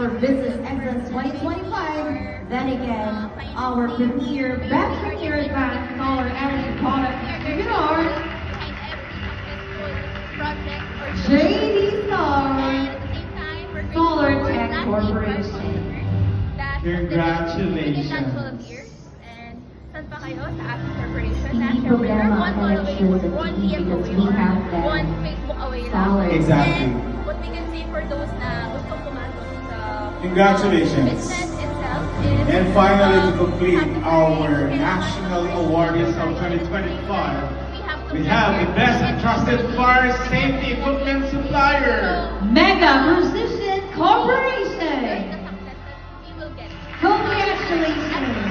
our Business Excellence 2025. Then again, our premier, best premier advanced solar energy product distributor, JD Star Solar Tech Corporation. Congratulations. And saan pa kayo? Sa Asus Corporation. Hindi National winner. problema One ang call away, election sa one TV PM because away, we or have that one Facebook away lang. solid. Exactly. And what we can say for those na gustong pumasok sa Congratulations. business itself is And finally, to um, complete happy to our say national awardees of 2025, we we have the best and trusted fire safety equipment supplier. Mega Precision Corporation. We will get Congratulations.